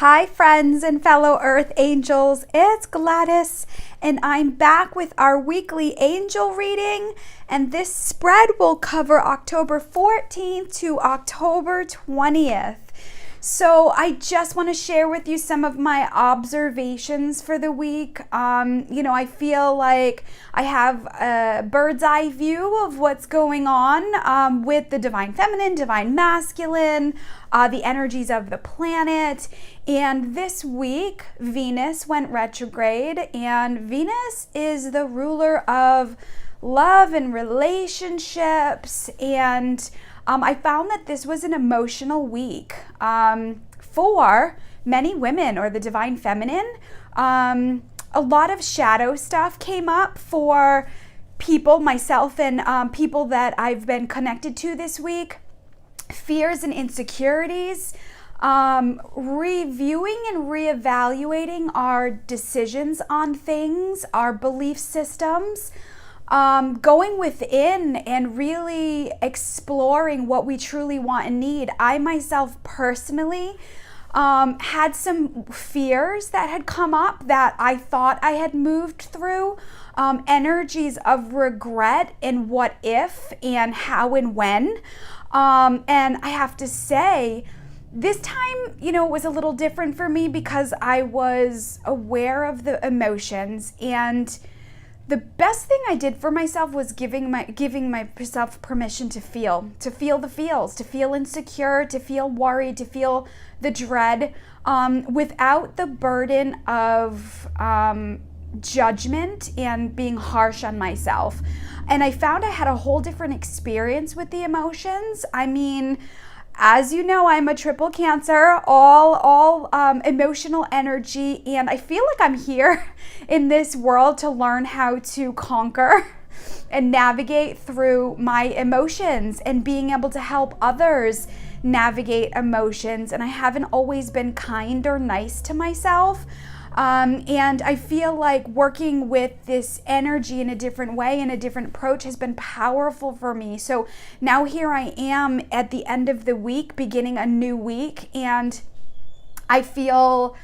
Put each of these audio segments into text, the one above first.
Hi friends and fellow earth angels, it's Gladys and I'm back with our weekly angel reading, and this spread will cover October 14th to October 20th. So I just want to share with you some of my observations for the week. I feel like I have a bird's eye view of what's going on with the divine feminine, divine masculine, the energies of the planet. And this week, Venus went retrograde, and Venus is the ruler of love and relationships. And I found that this was an emotional week for many women or the divine feminine. A lot of shadow stuff came up for people, myself and people that I've been connected to this week. Fears and insecurities, reviewing and reevaluating our decisions on things, our belief systems, going within and really exploring what we truly want and need. I myself personally had some fears that had come up that I thought I had moved through, energies of regret and what if and how and when. And I have to say, this time, it was a little different for me because I was aware of the emotions, and the best thing I did for myself was giving myself permission to feel the feels, to feel insecure, to feel worried, to feel the dread, without the burden of judgment and being harsh on myself. And I found I had a whole different experience with the emotions. I mean, as you know, I'm a triple Cancer, all emotional energy, and I feel like I'm here in this world to learn how to conquer and navigate through my emotions and being able to help others navigate emotions. And I haven't always been kind or nice to myself. And I feel like working with this energy in a different way, in a different approach, has been powerful for me. So now here I am at the end of the week, beginning a new week, and I feel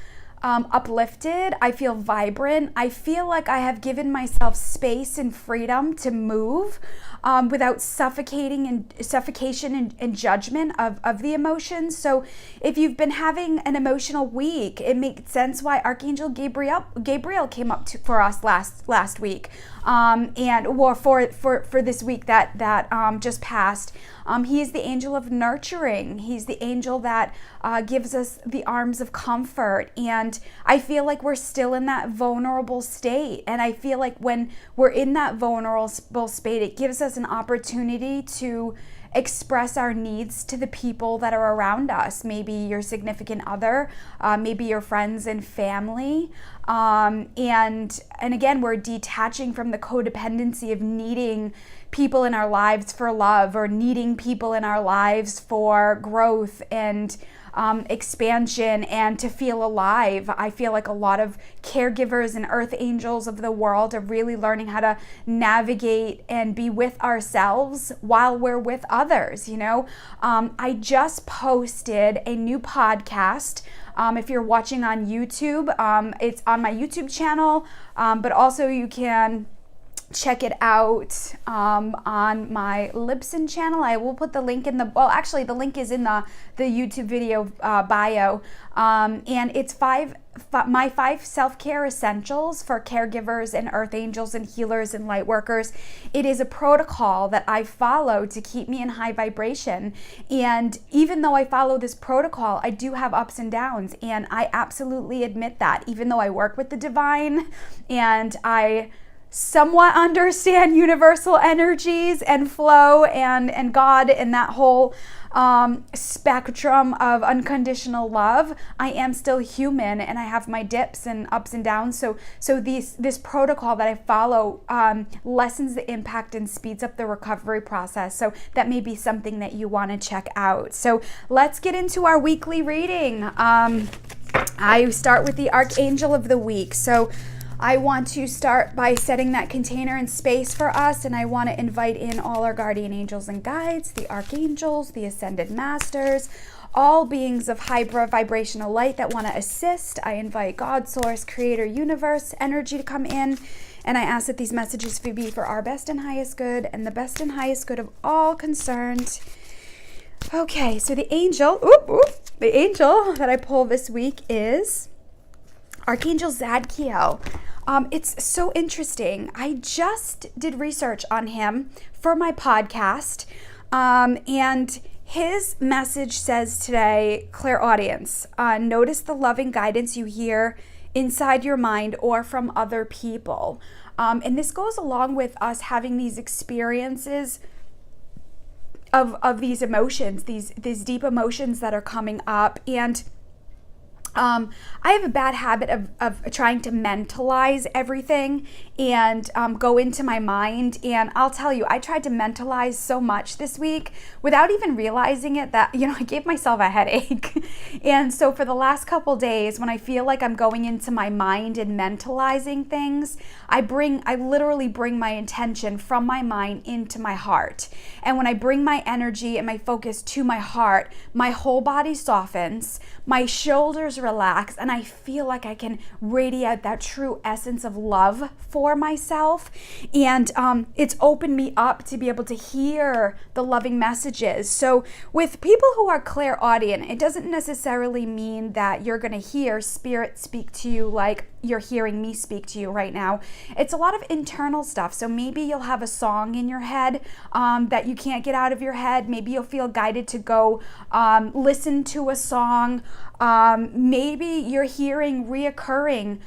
uplifted. I feel vibrant. I feel like I have given myself space and freedom to move without suffocation and judgment of the emotions. So if you've been having an emotional week, it makes sense why Archangel Gabriel came up for us last week, or for this week that just passed. He is the angel of nurturing. He's the angel that gives us the arms of comfort. And I feel like we're still in that vulnerable state. And I feel like when we're in that vulnerable state, it gives us an opportunity to express our needs to the people that are around us, maybe your significant other, maybe your friends and family. And again, we're detaching from the codependency of needing people in our lives for love, or needing people in our lives for growth and expansion and to feel alive. I feel like a lot of caregivers and earth angels of the world are really learning how to navigate and be with ourselves while we're with others. I just posted a new podcast. If you're watching on YouTube, it's on my YouTube channel, but also you can check it out on my Libsyn channel. I will put the link in the link is in the YouTube video bio, and it's my 5 self-care essentials for caregivers and earth angels and healers and light workers. It is a protocol that I follow to keep me in high vibration. And even though I follow this protocol, I do have ups and downs, and I absolutely admit that. Even though I work with the divine and I somewhat understand universal energies and flow and God and that whole spectrum of unconditional love, I am still human and I have my dips and ups and downs. So this protocol that I follow lessens the impact and speeds up the recovery process. So that may be something that you want to check out. So let's get into our weekly reading. I start with the Archangel of the week. So I want to start by setting that container and space for us, and I want to invite in all our guardian angels and guides, the archangels, the ascended masters, all beings of high vibrational light that want to assist. I invite God, Source, Creator, Universe, energy to come in. And I ask that these messages be for our best and highest good and the best and highest good of all concerned. Okay, so the angel that I pull this week is Archangel Zadkiel. It's so interesting. I just did research on him for my podcast, and his message says today, clairaudience, notice the loving guidance you hear inside your mind or from other people. And this goes along with us having these experiences of these emotions, these deep emotions that are coming up. And I have a bad habit of trying to mentalize everything and go into my mind. And I'll tell you, I tried to mentalize so much this week without even realizing it that, I gave myself a headache. And so for the last couple days, when I feel like I'm going into my mind and mentalizing things, I literally bring my intention from my mind into my heart. And when I bring my energy and my focus to my heart, my whole body softens, my shoulders relax, and I feel like I can radiate that true essence of love for myself. And it's opened me up to be able to hear the loving messages. So with people who are clairaudient, it doesn't necessarily mean that you're going to hear spirit speak to you like you're hearing me speak to you right now. It's a lot of internal stuff. So maybe you'll have a song in your head that you can't get out of your head. Maybe you'll feel guided to go listen to a song. Maybe you're hearing reoccurring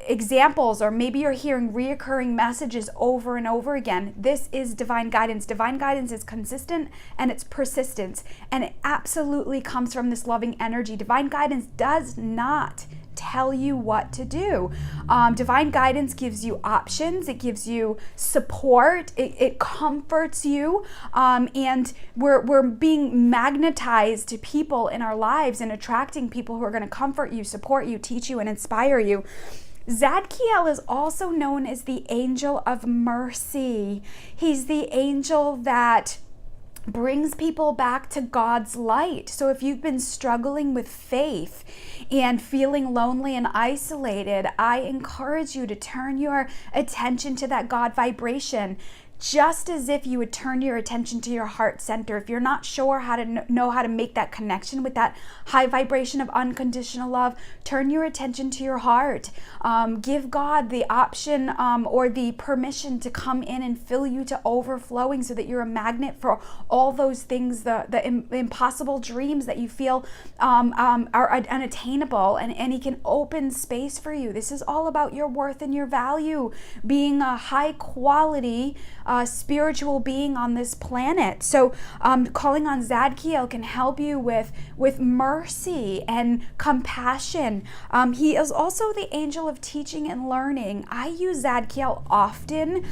examples, or maybe you're hearing reoccurring messages over and over again. This is divine guidance. Divine guidance is consistent and it's persistent, and it absolutely comes from this loving energy. Divine guidance does not tell you what to do. Divine guidance gives you options. It gives you support. It comforts you. And we're being magnetized to people in our lives and attracting people who are going to comfort you, support you, teach you, and inspire you. Zadkiel is also known as the angel of mercy. He's the angel that brings people back to God's light. So if you've been struggling with faith and feeling lonely and isolated, I encourage you to turn your attention to that God vibration, just as if you would turn your attention to your heart center. If you're not sure how to know how to make that connection with that high vibration of unconditional love, turn your attention to your heart. Give God the option or the permission to come in and fill you to overflowing, so that you're a magnet for all those things, the impossible dreams that you feel are unattainable, and He can open space for you. This is all about your worth and your value, being a high quality spiritual being on this planet. So calling on Zadkiel can help you with mercy and compassion. He is also the angel of teaching and learning. I use Zadkiel often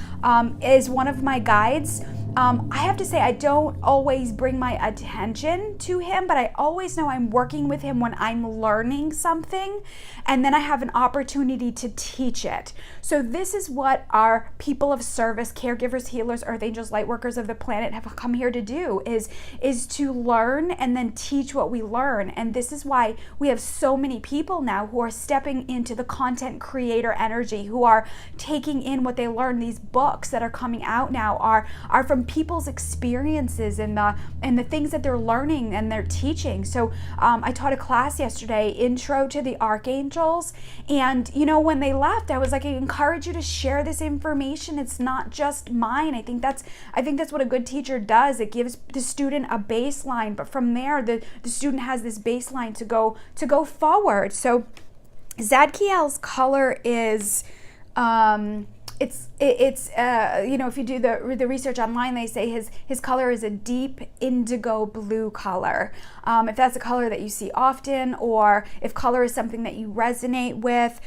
as one of my guides. I have to say, I don't always bring my attention to him, but I always know I'm working with him when I'm learning something, and then I have an opportunity to teach it. So this is what our people of service, caregivers, healers, earth angels, light workers of the planet have come here to do, is to learn and then teach what we learn. And this is why we have so many people now who are stepping into the content creator energy, who are taking in what they learn. These books that are coming out now are from people's experiences and the things that they're learning and they're teaching. So I taught a class yesterday, Intro to the Archangels, and when they left, I was like, I encourage you to share this information. It's not just mine. I think that's what a good teacher does. It gives the student a baseline, but from there the student has this baseline to go forward. So Zadkiel's color is if you do the research online, they say his color is a deep indigo blue color. If that's a color that you see often, or if color is something that you resonate with,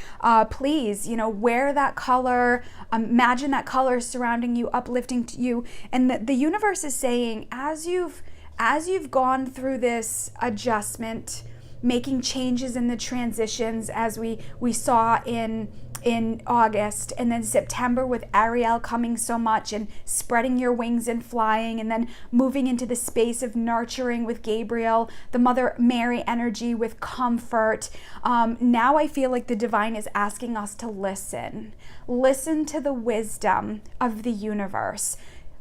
please, wear that color. Imagine that color surrounding you, uplifting to you. And the universe is saying, as you've gone through this adjustment, making changes in the transitions, as we saw in in August, and then September with Ariel coming so much and spreading your wings and flying, and then moving into the space of nurturing with Gabriel, the Mother Mary energy with comfort. Now I feel like the divine is asking us to listen to the wisdom of the universe.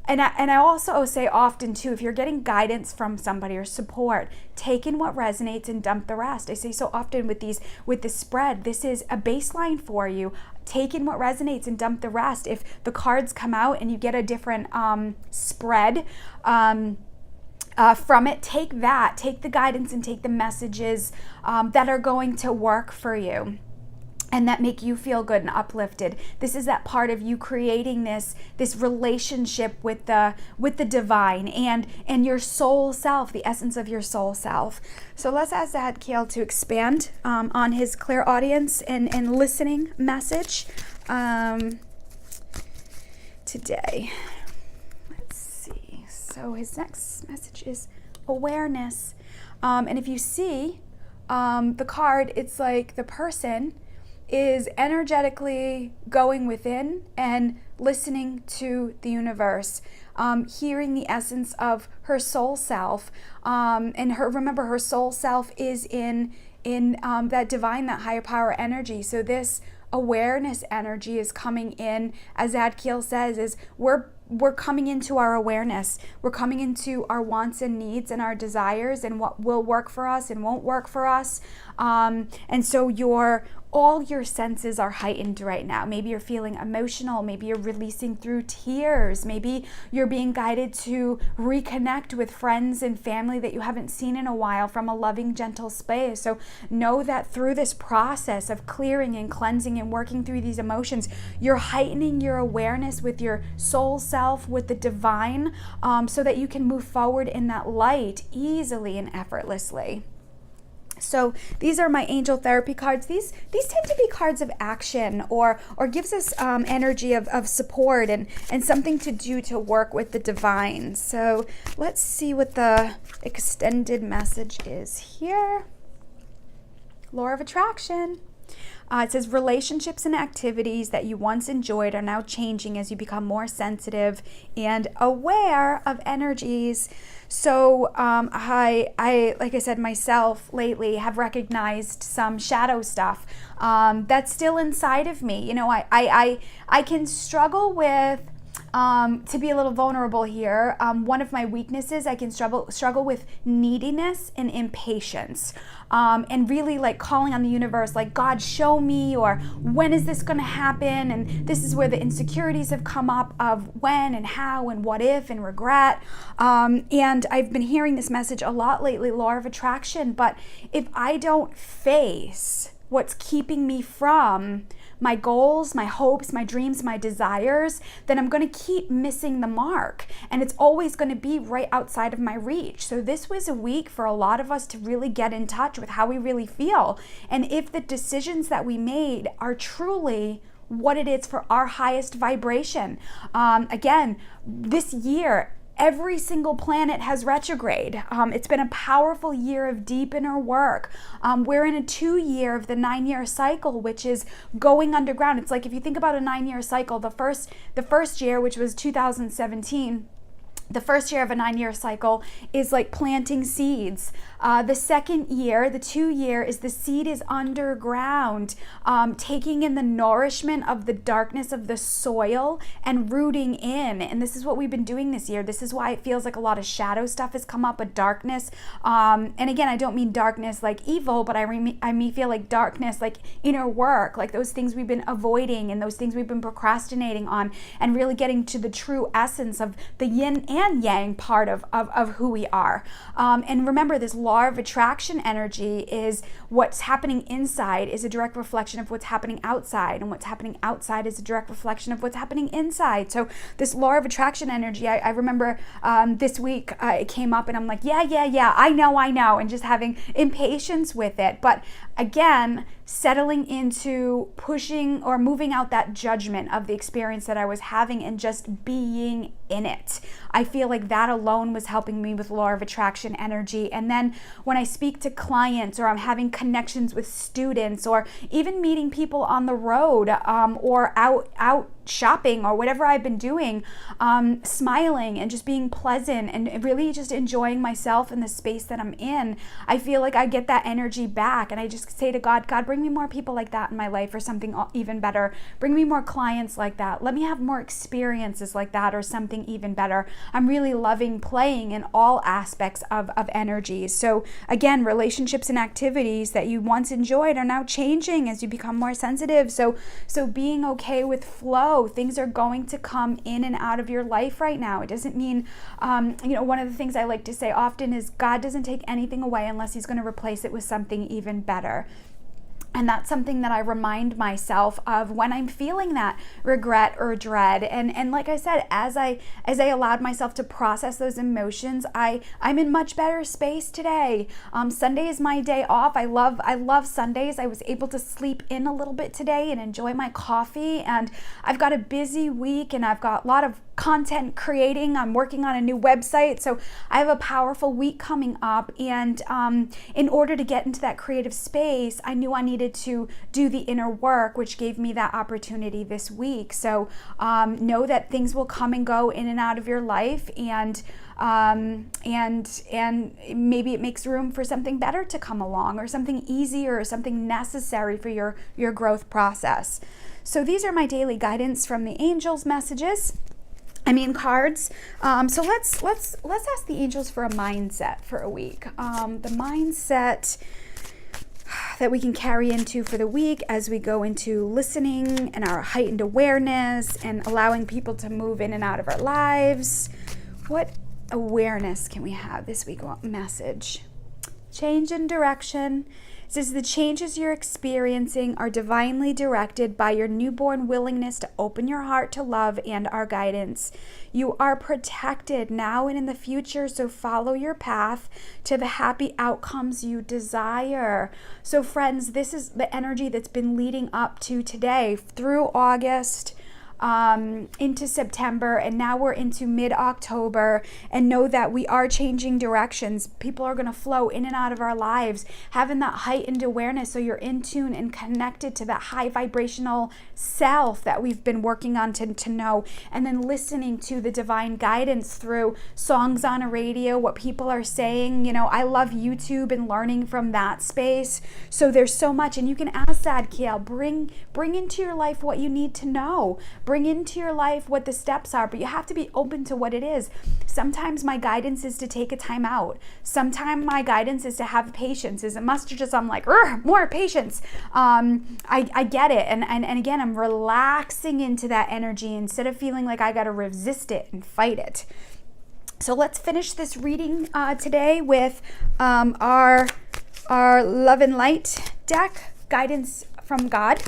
And I also say often too, if you're getting guidance from somebody or support, take in what resonates and dump the rest. I say so often with the spread, this is a baseline for you. Take in what resonates and dump the rest. If the cards come out and you get a different spread from it, take that, take the guidance and take the messages that are going to work for you and that make you feel good and uplifted. This is that part of you creating this relationship with the divine and your soul self, the essence of your soul self. So let's ask Zadkiel to expand on his clairaudience and listening message today. Let's see. So his next message is awareness. And if you see the card, it's like the person is energetically going within and listening to the universe, hearing the essence of her soul self. And remember, her soul self is in that divine, that higher power energy. So this awareness energy is coming in, as Zadkiel says, is we're coming into our awareness. We're coming into our wants and needs and our desires and what will work for us and won't work for us. And so all your senses are heightened right now. Maybe you're feeling emotional. Maybe you're releasing through tears. Maybe you're being guided to reconnect with friends and family that you haven't seen in a while from a loving, gentle space. So know that through this process of clearing and cleansing and working through these emotions, you're heightening your awareness with your soul self, with the divine, so that you can move forward in that light easily and effortlessly. So these are my angel therapy cards. These tend to be cards of action or gives us energy of support and something to do to work with the divine. So let's see what the extended message is here. Law of attraction. It says relationships and activities that you once enjoyed are now changing as you become more sensitive and aware of energies. So I like I said, myself lately have recognized some shadow stuff that's still inside of me. You know, I can struggle with, to be a little vulnerable here, one of my weaknesses, I can struggle with neediness and impatience, and really like calling on the universe, like, God, show me, or when is this going to happen? And this is where the insecurities have come up of when and how and what if and regret. And I've been hearing this message a lot lately, law of attraction. But if I don't face what's keeping me from my goals, my hopes, my dreams, my desires, then I'm going to keep missing the mark. And it's always going to be right outside of my reach. So this was a week for a lot of us to really get in touch with how we really feel. And if the decisions that we made are truly what it is for our highest vibration. Again, this year, every single planet has retrograde. It's been a powerful year of deep inner work. We're in a 2-year of the 9-year cycle, which is going underground. It's like if you think about a 9-year cycle, the first year, which was 2017, the first year of a 9-year cycle is like planting seeds. The second year, the 2-year, is the seed is underground, taking in the nourishment of the darkness of the soil and rooting in. And this is what we've been doing this year. This is why it feels like a lot of shadow stuff has come up, a darkness. And again, I don't mean darkness like evil, but I mean feel like darkness, like inner work, like those things we've been avoiding and those things we've been procrastinating on, and really getting to the true essence of the yin and yang part of who we are. And remember, this law of attraction energy is what's happening inside is a direct reflection of what's happening outside, and what's happening outside is a direct reflection of what's happening inside. So this law of attraction energy, I remember this week it came up, and I'm like, yeah, I know, and just having impatience with it. But again, settling into pushing or moving out that judgment of the experience that I was having and just being in it. I feel like that alone was helping me with law of attraction energy. And then when I speak to clients, or I'm having connections with students, or even meeting people on the road, or out shopping, or whatever I've been doing, smiling and just being pleasant and really just enjoying myself in the space that I'm in, I feel like I get that energy back. And I just say to God, bring me more people like that in my life, or something even better. Bring me more clients like that. Let me have more experiences like that, or something even better. I'm really loving playing in all aspects of energies. So again, relationships and activities that you once enjoyed are now changing as you become more sensitive. So being okay with flow. Things are going to come in and out of your life right now. It doesn't mean, one of the things I like to say often is God doesn't take anything away unless he's going to replace it with something even better. And that's something that I remind myself of when I'm feeling that regret or dread. And like I said, as I allowed myself to process those emotions, I'm in much better space today. Sunday is my day off. I love Sundays. I was able to sleep in a little bit today and enjoy my coffee. And I've got a busy week, and I've got a lot of content creating. I'm working on a new website. So I have a powerful week coming up. And in order to get into that creative space, I knew I needed to do the inner work, which gave me that opportunity this week. So know that things will come and go in and out of your life, and maybe it makes room for something better to come along, or something easier, or something necessary for your growth process. So these are my daily guidance from the angels messages. Cards. So let's ask the angels for a mindset for a week. The mindset that we can carry into for the week as we go into listening and our heightened awareness and allowing people to move in and out of our lives. What awareness can we have this week? Message. Change in direction. It says the changes you're experiencing are divinely directed by your newborn willingness to open your heart to love and our guidance. You are protected now and in the future, so follow your path to the happy outcomes you desire. So friends, this is the energy that's been leading up to today through August, into September, and now we're into mid-October, and know that we are changing directions. People are going to flow in and out of our lives, having that heightened awareness, so you're in tune and connected to that high vibrational self that we've been working on to know, and then listening to the divine guidance through songs on a radio, what people are saying. I love YouTube and learning from that space. So there's so much, and you can ask Zadkiel, bring into your life what you need to know. Bring into your life what the steps are, but you have to be open to what it is. Sometimes my guidance is to take a time out. Sometimes my guidance is to have patience. Is it must just, I'm like, more patience. I get it. And again, I'm relaxing into that energy instead of feeling like I got to resist it and fight it. So let's finish this reading today with our Love and Light deck, guidance from God.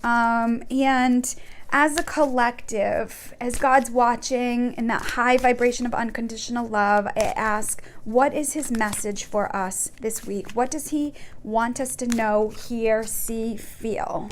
And as a collective, as God's watching in that high vibration of unconditional love, I ask, what is his message for us this week? What does he want us to know, hear, see, feel?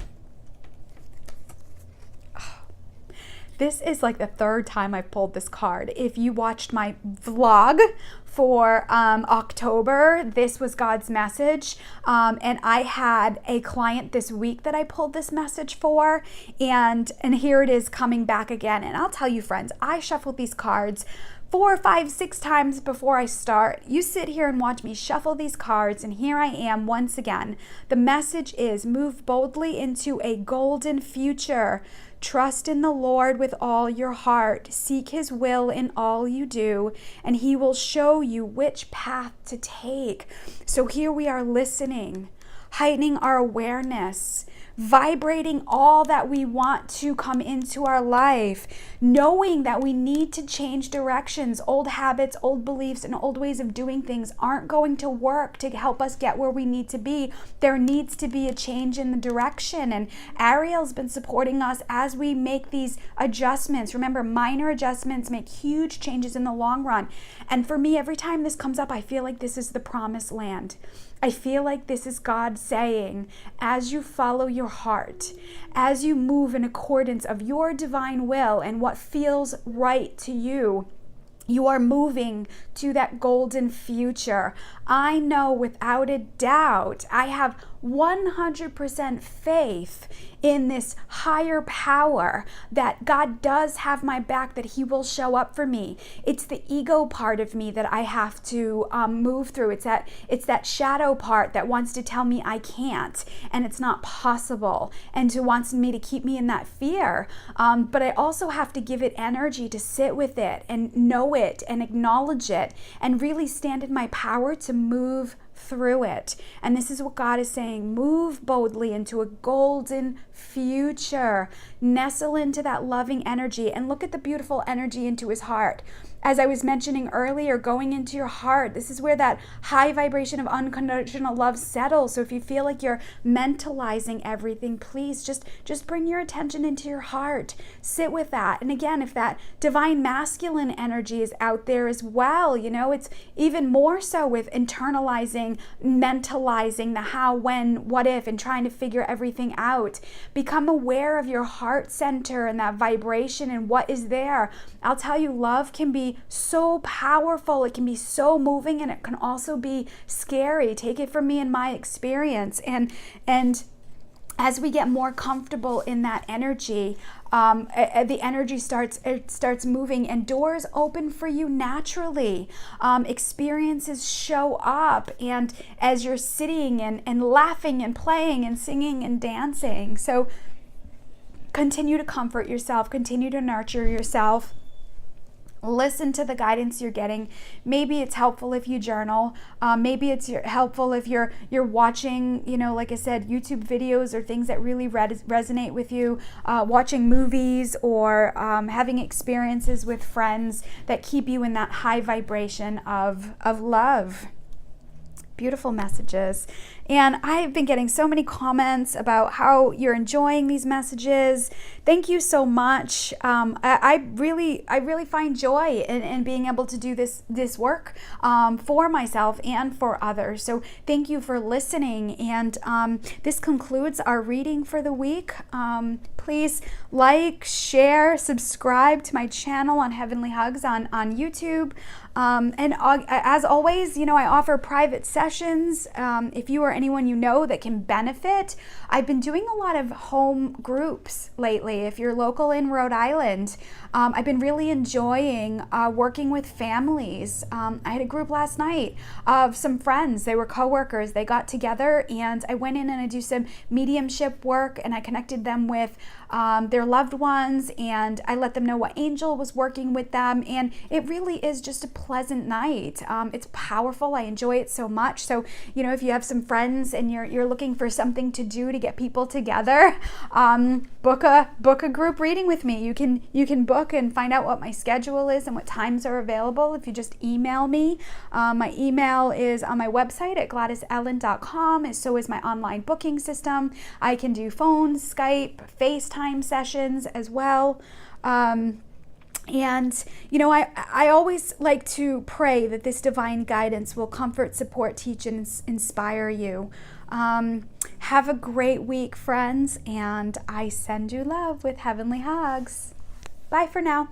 This is like the third time I've pulled this card. If you watched my vlog for October, this was God's message. And I had a client this week that I pulled this message for. And here it is coming back again. And I'll tell you, friends, I shuffled these cards 4, 5, 6 times before I start. You sit here and watch me shuffle these cards, and here I am once again. The message is move boldly into a golden future. Trust in the Lord with all your heart. Seek his will in all you do, and he will show you which path to take. So here we are listening, heightening our awareness, vibrating all that we want to come into our life, knowing that we need to change directions. Old habits, old beliefs, and old ways of doing things aren't going to work to help us get where we need to be. There needs to be a change in the direction, and Ariel's been supporting us as we make these adjustments. Remember, minor adjustments make huge changes in the long run. And for me, every time this comes up, I feel like this is the promised land. I feel like this is God saying, as you follow your heart, as you move in accordance of your divine will and what feels right to you, you are moving to that golden future. I know without a doubt, I have 100% faith in this higher power that God does have my back, that He will show up for me. It's the ego part of me that I have to move through. It's that shadow part that wants to tell me I can't and it's not possible, and wants me to keep me in that fear. But I also have to give it energy to sit with it and know it and acknowledge it and really stand in my power to move through it. And this is what God is saying: move boldly into a golden future. Nestle into that loving energy and look at the beautiful energy into His heart. As I was mentioning earlier, going into your heart, this is where that high vibration of unconditional love settles. So if you feel like you're mentalizing everything, please just bring your attention into your heart. Sit with that. And again, if that divine masculine energy is out there as well, it's even more so with internalizing, mentalizing the how, when, what if, and trying to figure everything out. Become aware of your heart center and that vibration and what is there. I'll tell you, love can be so powerful. It can be so moving, and it can also be scary. Take it from me and my experience. And as we get more comfortable in that energy, the energy starts moving and doors open for you naturally. Experiences show up, and as you're sitting and laughing and playing and singing and dancing. So continue to comfort yourself, continue to nurture yourself. Listen to the guidance you're getting. Maybe it's helpful if you journal. Maybe it's helpful if you're watching, like I said, YouTube videos or things that really resonate with you. Watching movies or having experiences with friends that keep you in that high vibration of love. Beautiful messages. And I've been getting so many comments about how you're enjoying these messages. Thank you so much. I really find joy in being able to do this work for myself and for others. So thank you for listening. And this concludes our reading for the week. Please like, share, subscribe to my channel on Heavenly Hugs on YouTube. And as always, I offer private sessions. If you or anyone you know that can benefit, I've been doing a lot of home groups lately. If you're local in Rhode Island, I've been really enjoying working with families. I had a group last night of some friends. They were coworkers. They got together, and I went in and I do some mediumship work, and I connected them with their loved ones, and I let them know what angel was working with them, and it really is just a pleasant night. It's powerful. I enjoy it so much. So, if you have some friends and you're looking for something to do to get people together, book a group reading with me. You can book and find out what my schedule is and what times are available if you just email me. My email is on my website at GladysEllen.com, and so is my online booking system. I can do phone, Skype, FaceTime sessions as well. And, I always like to pray that this divine guidance will comfort, support, teach, and inspire you. Have a great week, friends, and I send you love with heavenly hugs. Bye for now.